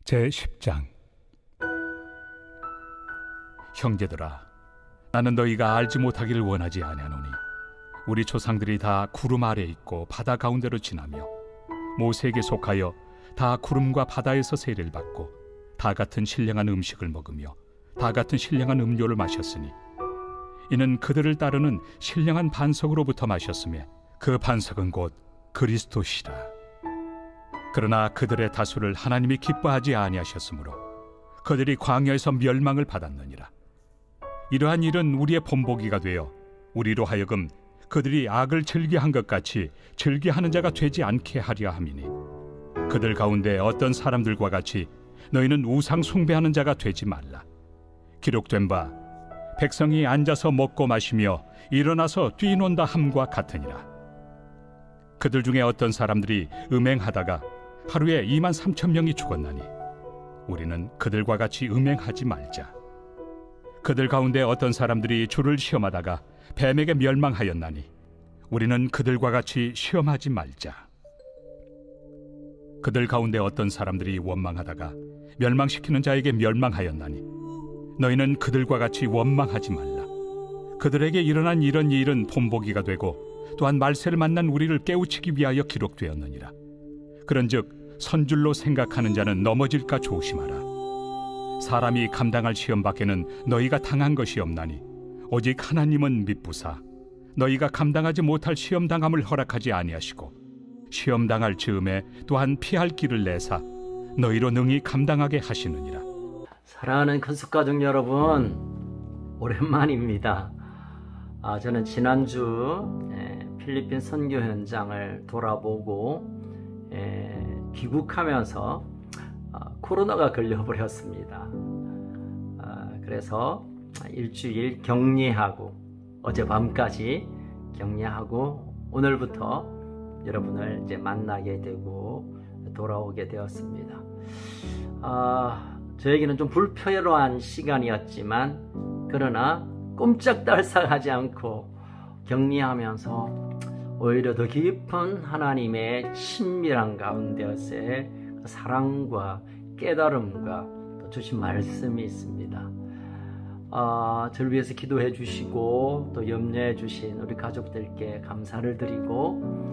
제10장. 형제들아, 나는 너희가 알지 못하기를 원하지 아니하노니 우리 조상들이 다 구름 아래 있고 바다 가운데로 지나며 모세에게 속하여 다 구름과 바다에서 세례를 받고 다 같은 신령한 음식을 먹으며 다 같은 신령한 음료를 마셨으니 이는 그들을 따르는 신령한 반석으로부터 마셨으며 그 반석은 곧 그리스도시라. 그러나 그들의 다수를 하나님이 기뻐하지 아니하셨으므로 그들이 광야에서 멸망을 받았느니라. 이러한 일은 우리의 본보기가 되어 우리로 하여금 그들이 악을 즐기한 것 같이 즐기하는 자가 되지 않게 하려 함이니, 그들 가운데 어떤 사람들과 같이 너희는 우상 숭배하는 자가 되지 말라. 기록된 바 백성이 앉아서 먹고 마시며 일어나서 뛰논다 함과 같으니라. 그들 중에 어떤 사람들이 음행하다가 하루에 23,000명이 죽었나니 우리는 그들과 같이 음행하지 말자. 그들 가운데 어떤 사람들이 주를 시험하다가 뱀에게 멸망하였나니 우리는 그들과 같이 시험하지 말자. 그들 가운데 어떤 사람들이 원망하다가 멸망시키는 자에게 멸망하였나니 너희는 그들과 같이 원망하지 말라. 그들에게 일어난 이런 일은 본보기가 되고 또한 말세를 만난 우리를 깨우치기 위하여 기록되었느니라. 그런즉 선줄로 생각하는 자는 넘어질까 조심하라. 사람이 감당할 시험 밖에는 너희가 당한 것이 없나니 오직 하나님은 미쁘사 너희가 감당하지 못할 시험 당함을 허락하지 아니하시고 시험 당할 즈음에 또한 피할 길을 내사 너희로 능히 감당하게 하시느니라. 사랑하는 큰숙가족 여러분, 오랜만입니다. 저는 지난주 필리핀 선교 현장을 돌아보고 귀국하면서 코로나가 걸려버렸습니다. 그래서 일주일 격리하고 어젯밤까지 격리하고 오늘부터 여러분을 이제 만나게 되고 돌아오게 되었습니다. 저에게는 좀 불편한 시간이었지만 그러나 꼼짝달싹하지 않고 격리하면서 오히려 더 깊은 하나님의 친밀한 가운데서의 사랑과 깨달음과 또 주신 말씀이 있습니다. 저를 위해서 기도해 주시고 또 염려해 주신 우리 가족들께 감사를 드리고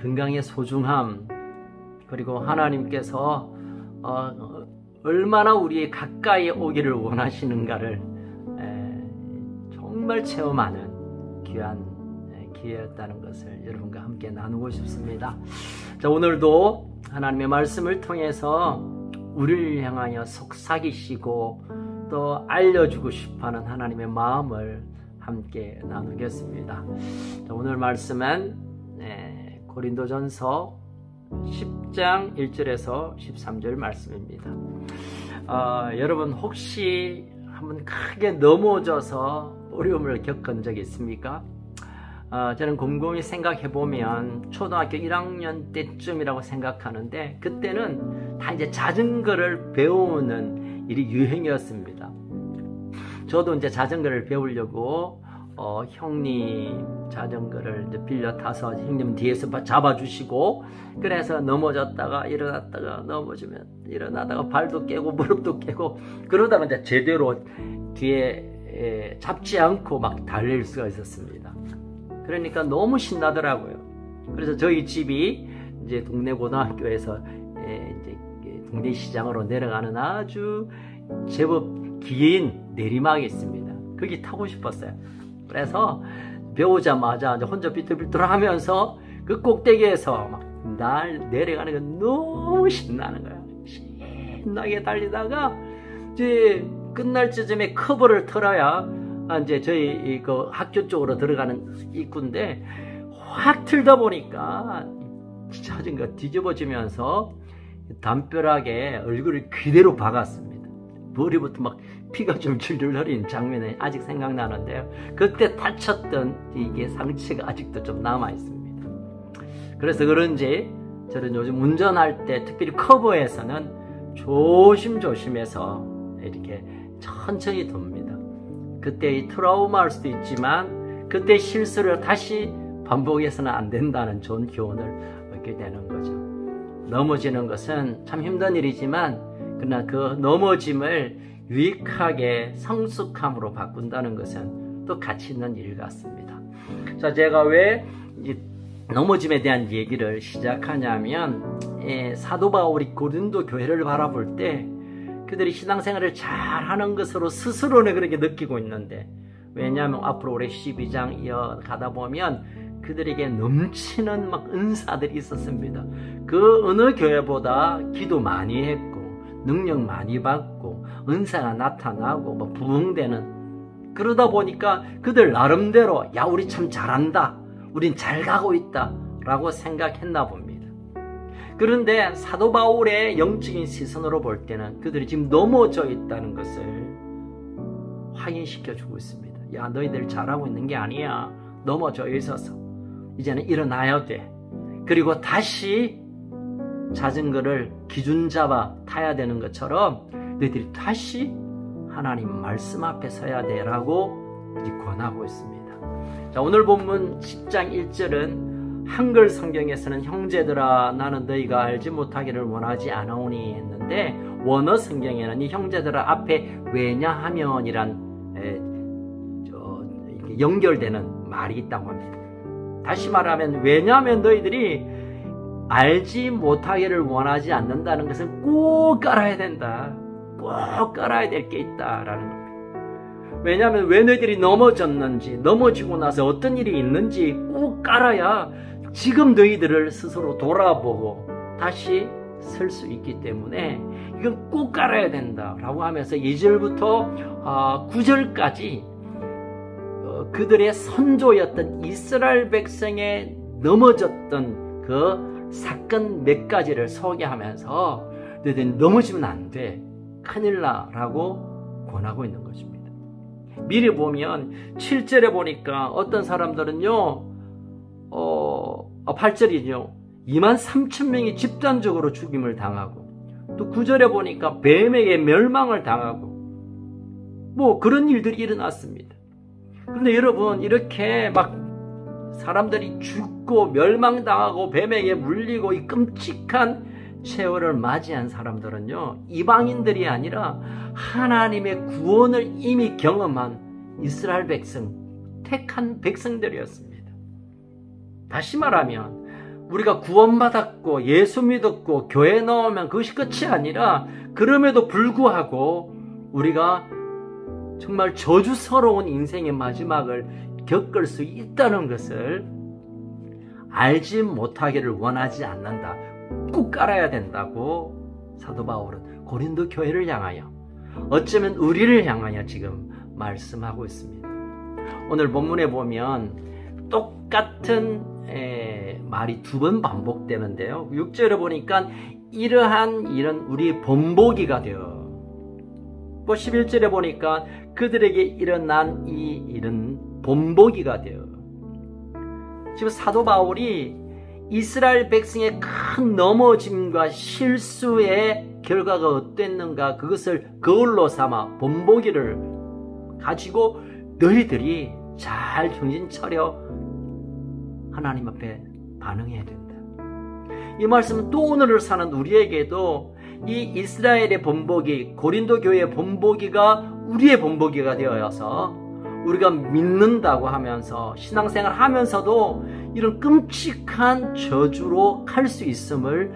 건강의 소중함, 그리고 하나님께서 얼마나 우리 가까이 오기를 원하시는가를 정말 체험하는 귀한 기회였다는 것을 여러분과 함께 나누고 싶습니다. 자, 오늘도 하나님의 말씀을 통해서 우리를 향하여 속삭이시고 또 알려주고 싶어하는 하나님의 마음을 함께 나누겠습니다. 자, 오늘 말씀은 고린도전서 10장 1절에서 13절 말씀입니다. 여러분 혹시 한번 크게 넘어져서 어려움을 겪은 적이 있습니까? 저는 곰곰이 생각해보면 초등학교 1학년 때쯤이라고 생각하는데 그때는 다 이제 자전거를 배우는 일이 유행이었습니다. 저도 이제 자전거를 배우려고 형님 자전거를 이제 빌려 타서 형님 뒤에서 잡아주시고, 그래서 넘어졌다가 일어났다가 넘어지면 일어나다가 발도 깨고 무릎도 깨고 그러다가 이제 제대로 뒤에 잡지 않고 막 달릴 수가 있었습니다. 그러니까 너무 신나더라고요. 그래서 저희 집이 이제 동네 고등학교에서 이제 동네 시장으로 내려가는 아주 제법 긴 내리막이 있습니다. 거기 타고 싶었어요. 그래서 배우자마자 이제 혼자 비뚤비뚤하면서 그 꼭대기에서 막 날 내려가는 거 너무 신나는 거예요. 신나게 달리다가 이제 끝날 쯤에 커버를 털어야 이제 저희 그 학교 쪽으로 들어가는 입구인데 확 틀다 보니까 자전거 뒤집어지면서 담벼락에 얼굴을 그대로 박았습니다. 머리부터 막 피가 좀 줄줄 흐린 장면이 아직 생각나는데요. 그때 다쳤던 이게 상처가 아직도 좀 남아 있습니다. 그래서 그런지 저는 요즘 운전할 때 특별히 커버에서는 조심조심해서 이렇게 천천히 돕니다. 그때의 트라우마일 수도 있지만 그때 실수를 다시 반복해서는 안 된다는 좋은 교훈을 얻게 되는 거죠. 넘어지는 것은 참 힘든 일이지만 그러나 그 넘어짐을 유익하게 성숙함으로 바꾼다는 것은 또 가치 있는 일 같습니다. 자, 제가 왜 넘어짐에 대한 얘기를 시작하냐면 사도 바울이 고린도 교회를 바라볼 때 그들이 신앙생활을 잘하는 것으로 스스로는 그렇게 느끼고 있는데, 왜냐하면 앞으로 올해 12장 이어가다 보면 그들에게 넘치는 막 은사들이 있었습니다. 그 어느 교회보다 기도 많이 했고 능력 많이 받고 은사가 나타나고 뭐 부흥되는, 그러다 보니까 그들 나름대로 야 우리 참 잘한다, 우린 잘 가고 있다 라고 생각했나 봅니다. 그런데 사도 바울의 영적인 시선으로 볼 때는 그들이 지금 넘어져 있다는 것을 확인시켜 주고 있습니다. 야 너희들 잘하고 있는 게 아니야, 넘어져 있어서 이제는 일어나야 돼. 그리고 다시 자전거를 기준 잡아 타야 되는 것처럼 너희들이 다시 하나님 말씀 앞에 서야 돼 라고 권하고 있습니다. 자, 오늘 본문 10장 1절은 한글 성경에서는 형제들아 나는 너희가 알지 못하기를 원하지 않아오니 했는데, 원어 성경에는 이 형제들아 앞에 왜냐하면이란 연결되는 말이 있다고 합니다. 다시 말하면 왜냐하면 너희들이 알지 못하기를 원하지 않는다는 것은 꼭 알아야 된다, 꼭 알아야 될 게 있다라는 겁니다. 왜냐하면 왜 너희들이 넘어졌는지, 넘어지고 나서 어떤 일이 있는지 꼭 알아야 지금 너희들을 스스로 돌아보고 다시 설 수 있기 때문에 이건 꼭 알아야 된다라고 하면서 2절부터 9절까지 그들의 선조였던 이스라엘 백성에 넘어졌던 그 사건 몇 가지를 소개하면서 너희들이 넘어지면 안 돼, 큰일 나라고 권하고 있는 것입니다. 미리 보면 7절에 보니까 어떤 사람들은요 8절이죠. 23,000명이 집단적으로 죽임을 당하고, 또 9절에 보니까 뱀에게 멸망을 당하고 뭐 그런 일들이 일어났습니다. 그런데 여러분, 이렇게 막 사람들이 죽고 멸망당하고 뱀에게 물리고 이 끔찍한 세월을 맞이한 사람들은요 이방인들이 아니라 하나님의 구원을 이미 경험한 이스라엘 백성, 택한 백성들이었습니다. 다시 말하면 우리가 구원받았고 예수 믿었고 교회 나오면 그것이 끝이 아니라, 그럼에도 불구하고 우리가 정말 저주스러운 인생의 마지막을 겪을 수 있다는 것을 알지 못하기를 원하지 않는다, 꼭 알아야 된다고 사도 바울은 고린도 교회를 향하여, 어쩌면 우리를 향하여 지금 말씀하고 있습니다. 오늘 본문에 보면 똑같은 말이 두 번 반복되는데요. 6절에 보니까 이러한 일은 우리 본보기가 되어, 또 11절에 보니까 그들에게 일어난 이 일은 본보기가 되어. 지금 사도 바울이 이스라엘 백성의 큰 넘어짐과 실수의 결과가 어땠는가, 그것을 거울로 삼아 본보기를 가지고 너희들이 잘 정신 차려 하나님 앞에 반응해야 된다. 이 말씀은 또 오늘을 사는 우리에게도 이 이스라엘의 본보기, 고린도 교회의 본보기가 우리의 본보기가 되어서 우리가 믿는다고 하면서 신앙생활 하면서도 이런 끔찍한 저주로 갈 수 있음을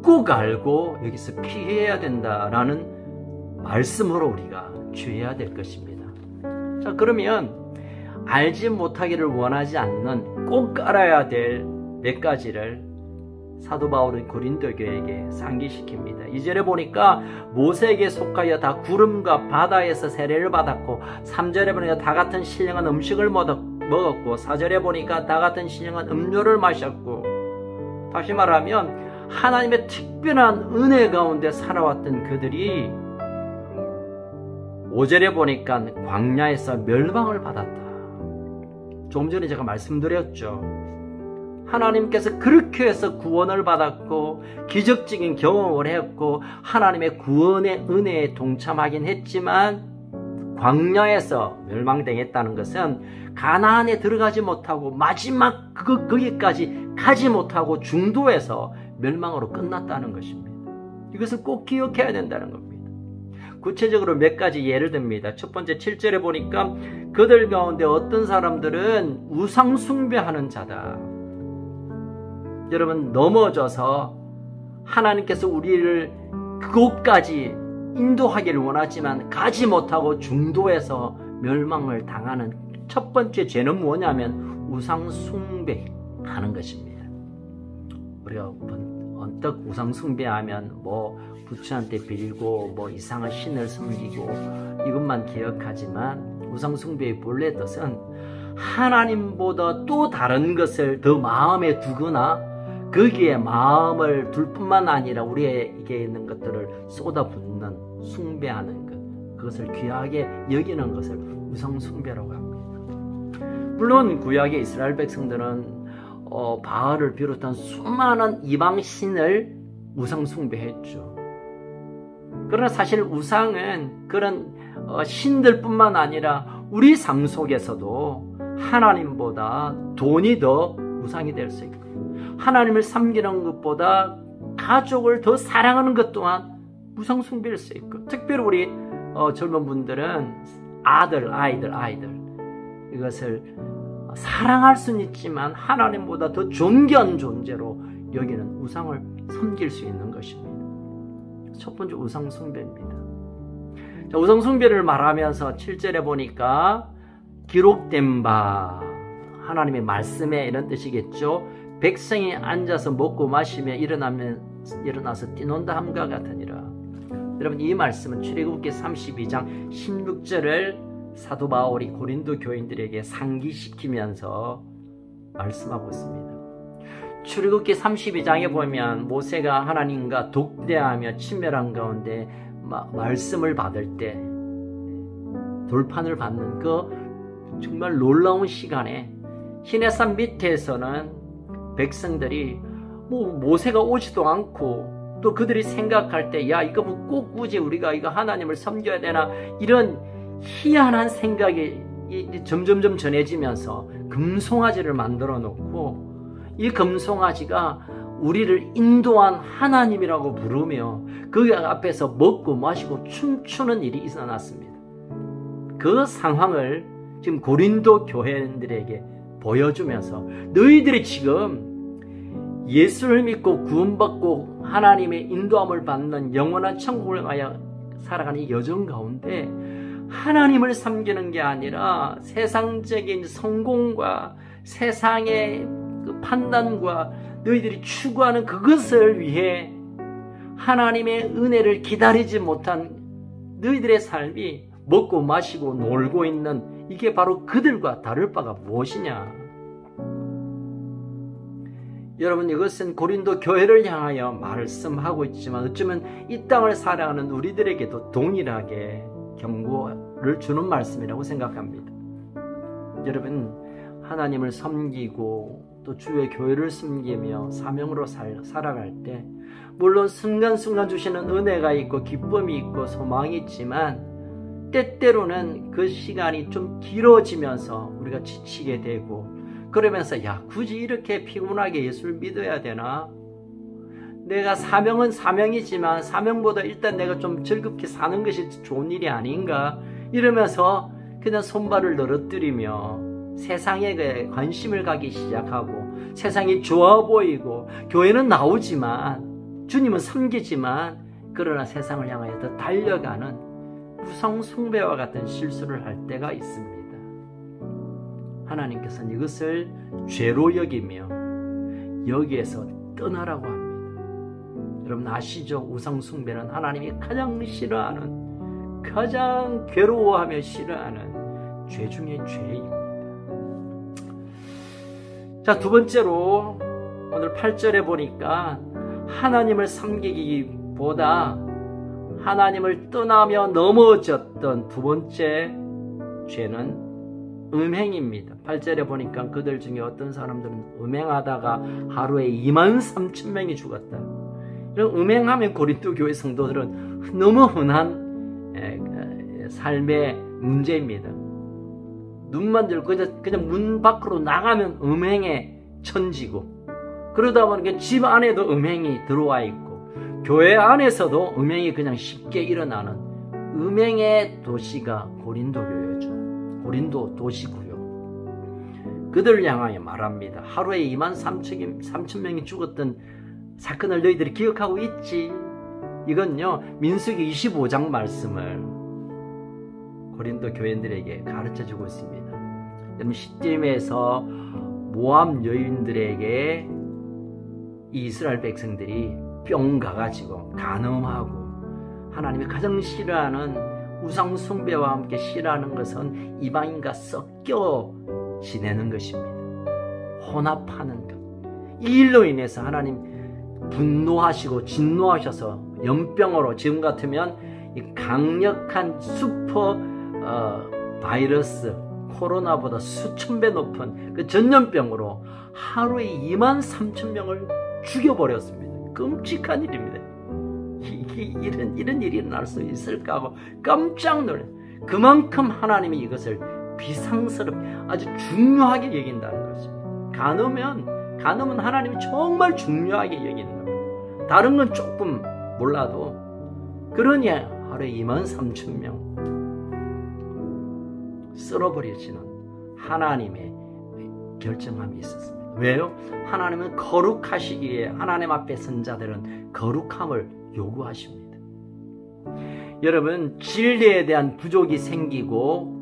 꼭 알고 여기서 피해야 된다라는 말씀으로 우리가 주의해야 될 것입니다. 자, 그러면 알지 못하기를 원하지 않는 꼭 알아야 될 몇 가지를 사도 바울은 고린도 교회에게 상기시킵니다. 2절에 보니까 모세에게 속하여 다 구름과 바다에서 세례를 받았고, 3절에 보니까 다 같은 신령한 음식을 먹었고, 4절에 보니까 다 같은 신령한 음료를 마셨고, 다시 말하면 하나님의 특별한 은혜 가운데 살아왔던 그들이 5절에 보니까 광야에서 멸망을 받았다. 조금 전에 제가 말씀드렸죠. 하나님께서 그렇게 해서 구원을 받았고 기적적인 경험을 했고 하나님의 구원의 은혜에 동참하긴 했지만 광야에서 멸망당했다는 것은 가나안에 들어가지 못하고 마지막 거기까지 가지 못하고 중도에서 멸망으로 끝났다는 것입니다. 이것을 꼭 기억해야 된다는 겁니다. 구체적으로 몇 가지 예를 듭니다. 첫 번째 7절에 보니까 그들 가운데 어떤 사람들은 우상 숭배하는 자다. 여러분, 넘어져서 하나님께서 우리를 그곳까지 인도하기를 원하지만 가지 못하고 중도에서 멸망을 당하는 첫 번째 죄는 뭐냐면 우상 숭배하는 것입니다. 우리가 언뜻 우상 숭배하면 뭐 부처한테 빌고 뭐 이상한 신을 섬기고 이것만 기억하지만 우상 숭배의 본래 뜻은 하나님보다 또 다른 것을 더 마음에 두거나 거기에 마음을 둘 뿐만 아니라 우리에게 있는 것들을 쏟아붓는 숭배하는 것, 그것을 귀하게 여기는 것을 우상 숭배라고 합니다. 물론 구약의 이스라엘 백성들은 바알을 비롯한 수많은 이방 신을 우상 숭배했죠. 그러나 사실 우상은 그런 신들뿐만 아니라 우리 삶 속에서도 하나님보다 돈이 더 우상이 될 수 있고, 하나님을 섬기는 것보다 가족을 더 사랑하는 것 또한 우상 숭배일 수 있고, 특별히 우리 젊은 분들은 아이들 이것을 사랑할 수는 있지만 하나님보다 더 존귀한 존재로 여기는 우상을 섬길 수 있는 것입니다. 첫 번째 우상 숭배입니다. 자, 우상 숭배를 말하면서 7절에 보니까 기록된 바, 하나님의 말씀에 이런 뜻이겠죠. 백성이 앉아서 먹고 마시며 일어나서 뛰논다 함과 같으니라. 여러분, 이 말씀은 출애굽기 32장 16절을 사도 바울이 고린도 교인들에게 상기시키면서 말씀하고 있습니다. 출애굽기 32장에 보면 모세가 하나님과 독대하며 친밀한 가운데 말씀을 받을 때 돌판을 받는 그 정말 놀라운 시간에 시내산 밑에서는 백성들이 모세가 오지도 않고 또 그들이 생각할 때 야, 이거 뭐 꼭 굳이 우리가 이거 하나님을 섬겨야 되나, 이런 희한한 생각이 점점점 전해지면서 금송아지를 만들어 놓고 이 금송아지가 우리를 인도한 하나님이라고 부르며 그 앞에서 먹고 마시고 춤추는 일이 일어났습니다. 그 상황을 지금 고린도 교회인들에게 보여주면서 너희들이 지금 예수를 믿고 구원받고 하나님의 인도함을 받는 영원한 천국을 가야 살아가는 이 여정 가운데 하나님을 섬기는 게 아니라 세상적인 성공과 세상의 그 판단과 너희들이 추구하는 그것을 위해 하나님의 은혜를 기다리지 못한 너희들의 삶이 먹고 마시고 놀고 있는, 이게 바로 그들과 다를 바가 무엇이냐. 여러분, 이것은 고린도 교회를 향하여 말씀하고 있지만 어쩌면 이 땅을 살아가는 우리들에게도 동일하게 경고를 주는 말씀이라고 생각합니다. 여러분, 하나님을 섬기고 또 주의 교회를 섬기며 사명으로 살아갈 때 물론 순간순간 주시는 은혜가 있고 기쁨이 있고 소망이 있지만 때때로는 그 시간이 좀 길어지면서 우리가 지치게 되고, 그러면서 야, 굳이 이렇게 피곤하게 예수를 믿어야 되나? 내가 사명은 사명이지만 사명보다 일단 내가 좀 즐겁게 사는 것이 좋은 일이 아닌가? 이러면서 그냥 손발을 늘어뜨리며 세상에 관심을 가기 시작하고, 세상이 좋아 보이고 교회는 나오지만 주님은 섬기지만 그러나 세상을 향하여 더 달려가는 우상 숭배와 같은 실수를 할 때가 있습니다. 하나님께서는 이것을 죄로 여기며 여기에서 떠나라고 합니다. 여러분 아시죠? 우상 숭배는 하나님이 가장 싫어하는, 가장 괴로워하며 싫어하는 죄 중에 죄입니다. 자, 두 번째로 오늘 8절에 보니까 하나님을 섬기기보다 하나님을 떠나며 넘어졌던 두 번째 죄는 음행입니다. 8절에 보니까 그들 중에 어떤 사람들은 음행하다가 하루에 23,000명이 죽었다. 이런 음행하면 고린도 교회 성도들은 너무 흔한 삶의 문제입니다. 눈만 들고 그냥 문 밖으로 나가면 음행에 천지고, 그러다 보니까 집 안에도 음행이 들어와 있고 교회 안에서도 음행이 그냥 쉽게 일어나는 음행의 도시가 고린도 교회죠. 고린도 도시고요. 그들을 향하여 말합니다. 하루에 23,000명이 죽었던 사건을 너희들이 기억하고 있지? 이건요, 민수기 25장 말씀을 고린도 교인들에게 가르쳐주고 있습니다. 여러분, 시딤에서 모압 여인들에게 이 이스라엘 백성들이 뿅 가가지고 간음하고 하나님이 가장 싫어하는 우상 숭배와 함께 싫어하는 것은 이방인과 섞여 지내는 것입니다. 혼합하는 것. 이 일로 인해서 하나님 분노하시고 진노하셔서 연병으로, 지금 같으면 이 강력한 슈퍼 바이러스 코로나보다 수천 배 높은 그 전염병으로 하루에 23,000명을 죽여버렸습니다. 끔찍한 일입니다. 이런 일이 날 수 있을까 하고 깜짝 놀라요. 그만큼 하나님이 이것을 비상스럽게 아주 중요하게 여긴다는 것입니다. 간음은 하나님이 정말 중요하게 여기는 겁니다. 다른 건 조금 몰라도, 그러니 하루에 23,000명 쓸어버려지는 하나님의 결정함이 있었습니다. 왜요? 하나님은 거룩하시기에 하나님 앞에 선 자들은 거룩함을 요구하십니다. 여러분, 진리에 대한 부족이 생기고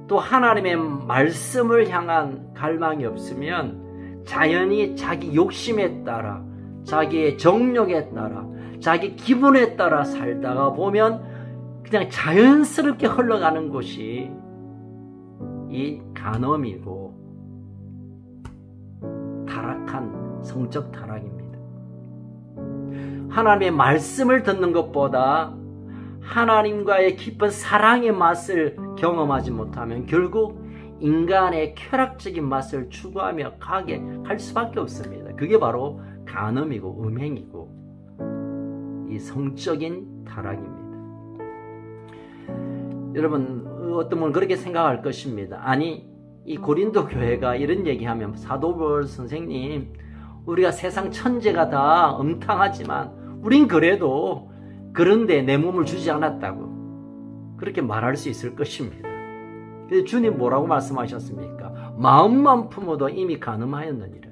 또 하나님의 말씀을 향한 갈망이 없으면 자연히 자기 욕심에 따라, 자기의 정욕에 따라, 자기 기분에 따라 살다가 보면 그냥 자연스럽게 흘러가는 곳이 이 간음이고 타락한 성적 타락입니다. 하나님의 말씀을 듣는 것보다 하나님과의 깊은 사랑의 맛을 경험하지 못하면 결국 인간의 쾌락적인 맛을 추구하며 갈 수밖에 없습니다. 그게 바로 간음이고 음행이고 이 성적인 타락입니다. 여러분, 어떤 분은 그렇게 생각할 것입니다. 아니, 이 고린도 교회가 이런 얘기하면, 사도 바울 선생님, 우리가 세상 천재가 다 음탕하지만 우린 그래도 그런데 내 몸을 주지 않았다고 그렇게 말할 수 있을 것입니다. 그래서 주님 뭐라고 말씀하셨습니까? 마음만 품어도 이미 간음하였느니라.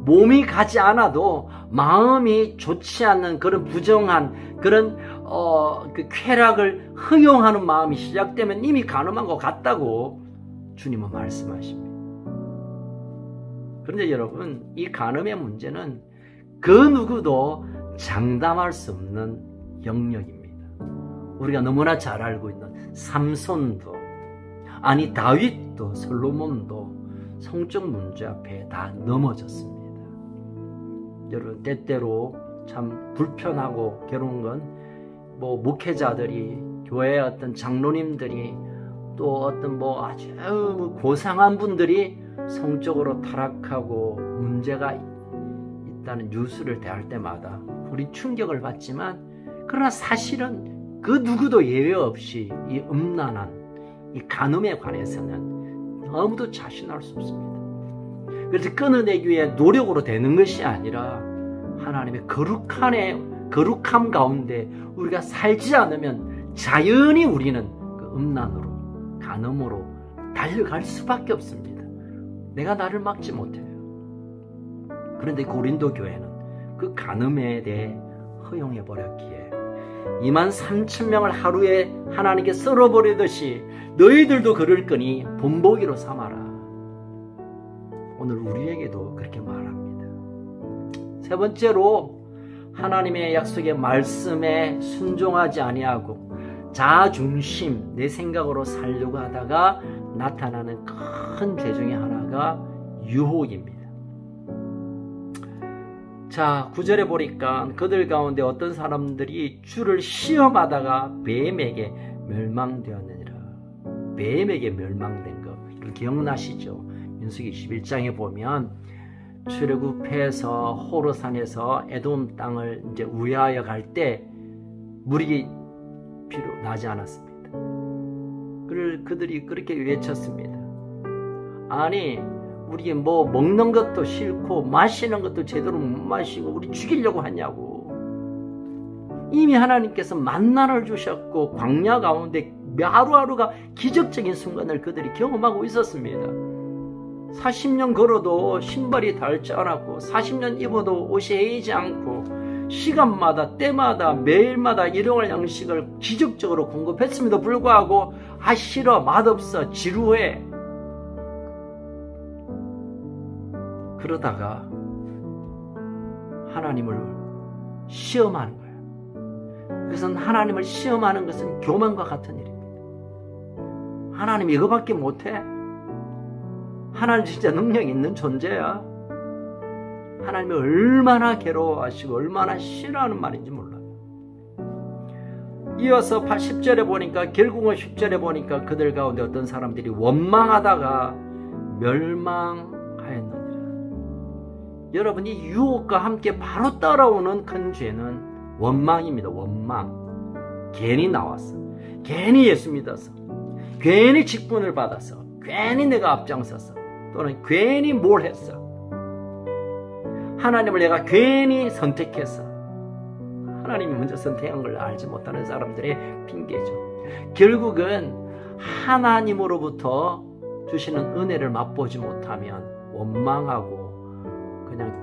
몸이 가지 않아도 마음이 좋지 않는 그런 부정한 그런 그 쾌락을 허용하는 마음이 시작되면 이미 간음한 것 같다고 주님은 말씀하십니다. 그런데 여러분, 이 간음의 문제는 그 누구도 장담할 수 없는 영역입니다. 우리가 너무나 잘 알고 있는 삼손도, 아니 다윗도, 솔로몬도 성적 문제 앞에 다 넘어졌습니다. 여러분, 때때로 참 불편하고 괴로운 건 목회자들이, 교회의 어떤 장로님들이, 또 어떤 아주 고상한 분들이 성적으로 타락하고 문제가 있다는 뉴스를 대할 때마다 우리 충격을 받지만, 그러나 사실은 그 누구도 예외 없이 이 음란한 이 간음에 관해서는 아무도 자신할 수 없습니다. 그래서 끊어내기 위해 노력으로 되는 것이 아니라 하나님의 거룩함 가운데 우리가 살지 않으면 자연히 우리는 그 음란으로, 간음으로 달려갈 수밖에 없습니다. 내가 나를 막지 못해요. 그런데 고린도 교회는 그 간음에 대해 허용해버렸기에 23,000명을 하루에 하나님께 썰어버리듯이 너희들도 그럴 거니 본보기로 삼아라. 오늘 우리에게도 그렇게 말합니다. 세 번째로, 하나님의 약속의 말씀에 순종하지 아니하고 자아중심, 내 생각으로 살려고 하다가 나타나는 큰 죄 중에 하나가 유혹입니다. 자, 9절에 보니까 그들 가운데 어떤 사람들이 주를 시험하다가 뱀에게 멸망되었느니라. 뱀에게 멸망된 거 기억나시죠? 민수기 11장에 보면 출애굽해서 호르산에서 에돔 땅을 이제 우회하여 갈 때 물이 비로 나지 않았습니다. 그들이 그렇게 외쳤습니다. 아니, 우리 뭐 먹는 것도 싫고 마시는 것도 제대로 못 마시고 우리 죽이려고 하냐고. 이미 하나님께서 만나를 주셨고 광야 가운데 하루하루가 기적적인 순간을 그들이 경험하고 있었습니다. 40년 걸어도 신발이 닳지 않았고 40년 입어도 옷이 헤이지 않고 시간마다 때마다 매일마다 일용할 양식을 기적적으로 공급했음에도 불구하고 아 싫어 맛없어 지루해 그러다가 하나님을 시험하는 거예요. 그것은 하나님을 시험하는 것은 교만과 같은 일입니다. 하나님 이거밖에 못해? 하나님 진짜 능력 있는 존재야? 하나님이 얼마나 괴로워하시고 얼마나 싫어하는 말인지 몰라요. 이어서 10절에 보니까 결국은 10절에 보니까 그들 가운데 어떤 사람들이 원망하다가 멸망하였느니라. 여러분이 유혹과 함께 바로 따라오는 큰 죄는 원망입니다. 원망. 괜히 나왔어. 괜히 예수 믿었어. 괜히 직분을 받았어. 괜히 내가 앞장섰어. 또는 괜히 뭘 했어. 하나님을 내가 괜히 선택했어. 하나님이 먼저 선택한 걸 알지 못하는 사람들의 핑계죠. 결국은 하나님으로부터 주시는 은혜를 맛보지 못하면 원망하고 그냥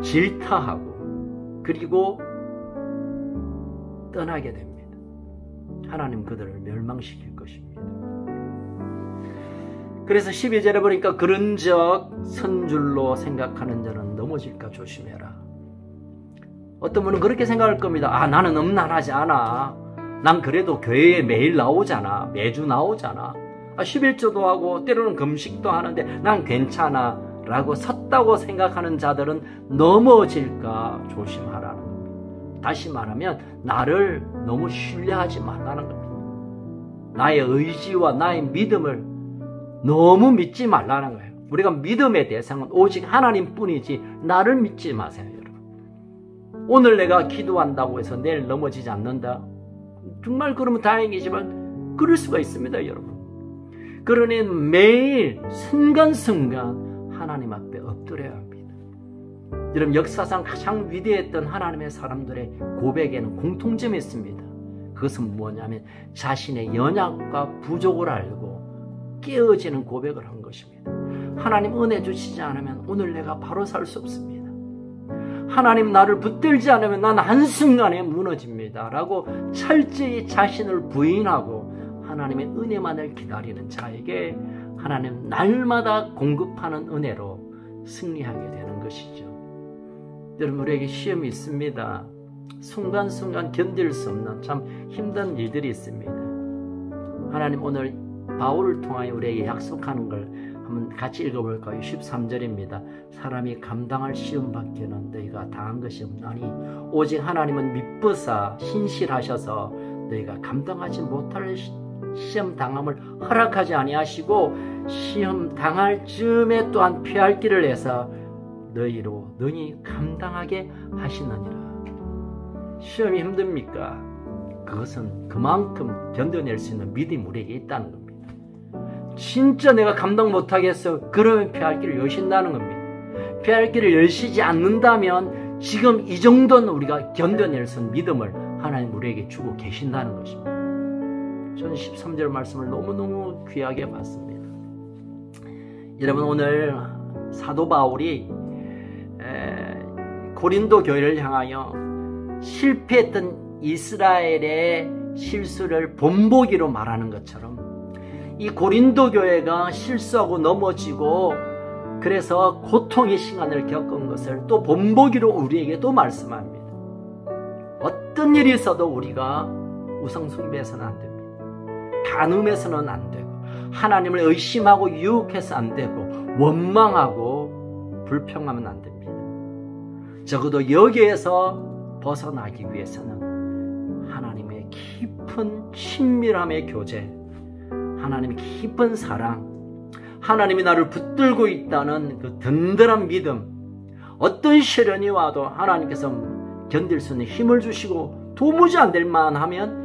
질타하고 그리고 떠나게 됩니다. 하나님 그들을 멸망시킬 것입니다. 그래서 12절에 보니까 그런즉 선줄로 생각하는 자는 넘어질까 조심해라. 어떤 분은 그렇게 생각할 겁니다. 아 나는 음란하지 않아. 난 그래도 교회에 매일 나오잖아. 매주 나오잖아. 11조도 하고 때로는 금식도 하는데 난 괜찮아 라고 섰다고 생각하는 자들은 넘어질까 조심하라는 겁니다. 다시 말하면 나를 너무 신뢰하지 말라는 겁니다. 나의 의지와 나의 믿음을 너무 믿지 말라는 거예요. 우리가 믿음의 대상은 오직 하나님뿐이지 나를 믿지 마세요. 여러분. 오늘 내가 기도한다고 해서 내일 넘어지지 않는다. 정말 그러면 다행이지만 그럴 수가 있습니다. 여러분. 그러니 매일 순간순간 하나님 앞에 엎드려야 합니다. 여러분 역사상 가장 위대했던 하나님의 사람들의 고백에는 공통점이 있습니다. 그것은 뭐냐면 자신의 연약과 부족을 알고 깨어지는 고백을 한 것입니다. 하나님 은혜 주시지 않으면 오늘 내가 바로 살 수 없습니다. 하나님 나를 붙들지 않으면 난 한순간에 무너집니다. 라고 철저히 자신을 부인하고 하나님의 은혜만을 기다리는 자에게 하나님 날마다 공급하는 은혜로 승리하게 되는 것이죠. 여러분 우리에게 시험이 있습니다. 순간순간 견딜 수 없는 참 힘든 일들이 있습니다. 하나님 오늘 바울을 통하여 우리에게 약속하는 걸 한번 같이 읽어볼까요? 13절입니다. 사람이 감당할 시험 밖에는 너희가 당한 것이 없나니 오직 하나님은 미쁘사 신실하셔서 너희가 감당하지 못할 시험 당함을 허락하지 아니하시고 시험 당할 즈음에 또한 피할 길을 내서 너희로 능히 감당하게 하시느니라. 시험이 힘듭니까? 그것은 그만큼 견뎌낼 수 있는 믿음이 우리에게 있다는 겁니다. 진짜 내가 감당 못하겠어. 그러면 피할 길을 여신다는 겁니다. 피할 길을 여시지 않는다면 지금 이 정도는 우리가 견뎌낼 수 있는 믿음을 하나님 우리에게 주고 계신다는 것입니다. 저는 13절 말씀을 너무너무 귀하게 봤습니다. 여러분 오늘 사도 바울이 고린도 교회를 향하여 실패했던 이스라엘의 실수를 본보기로 말하는 것처럼 이 고린도 교회가 실수하고 넘어지고 그래서 고통의 시간을 겪은 것을 또 본보기로 우리에게 또 말씀합니다. 어떤 일이 있어도 우리가 우상숭배해서는 안 됩니다. 간음해서는 안 되고 하나님을 의심하고 유혹해서 안 되고 원망하고 불평하면 안 됩니다. 적어도 여기에서 벗어나기 위해서는 하나님의 깊은 친밀함의 교제, 하나님의 깊은 사랑, 하나님이 나를 붙들고 있다는 그 든든한 믿음, 어떤 시련이 와도 하나님께서 견딜 수 있는 힘을 주시고 도무지 안 될 만하면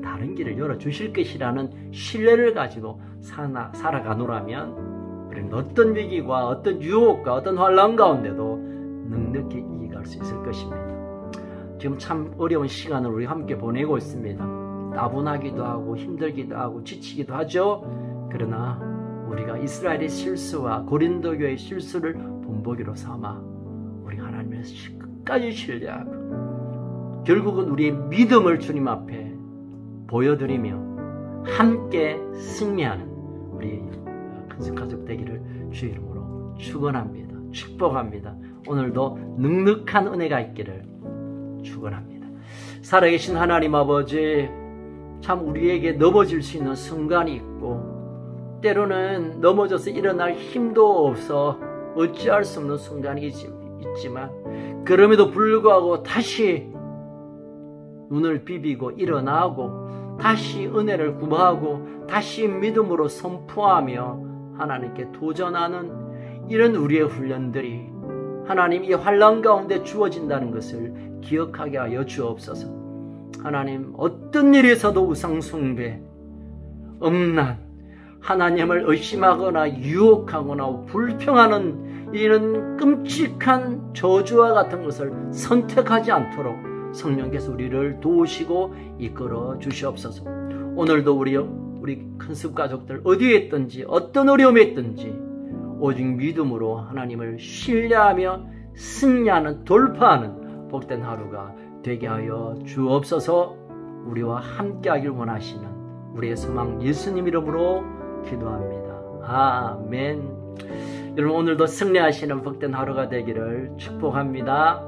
다른 길을 열어주실 것이라는 신뢰를 가지고 살아가노라면 우리는 어떤 위기와 어떤 유혹과 어떤 환란 가운데도 넉넉히 이겨갈 수 있을 것입니다. 지금 참 어려운 시간을 우리 함께 보내고 있습니다. 나분하기도 하고 힘들기도 하고 지치기도 하죠. 그러나 우리가 이스라엘의 실수와 고린도 교회의 실수를 본보기로 삼아 우리 하나님을 끝까지 신뢰하고 결국은 우리의 믿음을 주님 앞에 보여드리며 함께 승리하는 우리 큰스 가족 되기를 주의 이름으로 축원합니다. 축복합니다. 오늘도 넉넉한 은혜가 있기를 축원합니다. 살아계신 하나님 아버지, 참 우리에게 넘어질 수 있는 순간이 있고 때로는 넘어져서 일어날 힘도 없어 어찌할 수 없는 순간이 있지만 그럼에도 불구하고 다시 눈을 비비고 일어나고 다시 은혜를 구하고 다시 믿음으로 선포하며 하나님께 도전하는 이런 우리의 훈련들이 하나님 이 환난 가운데 주어진다는 것을 기억하게 하여 주옵소서. 하나님 어떤 일에서도 우상숭배, 음란, 하나님을 의심하거나 유혹하거나 불평하는 이런 끔찍한 저주와 같은 것을 선택하지 않도록 성령께서 우리를 도우시고 이끌어 주시옵소서. 오늘도 우리 큰습 가족들 어디에 있든지 어떤 어려움에 있든지 오직 믿음으로 하나님을 신뢰하며 승리하는 돌파하는 복된 하루가 되게 하여 주옵소서. 우리와 함께하길 원하시는 우리의 소망 예수님 이름으로 기도합니다. 아멘. 여러분 오늘도 승리하시는 복된 하루가 되기를 축복합니다.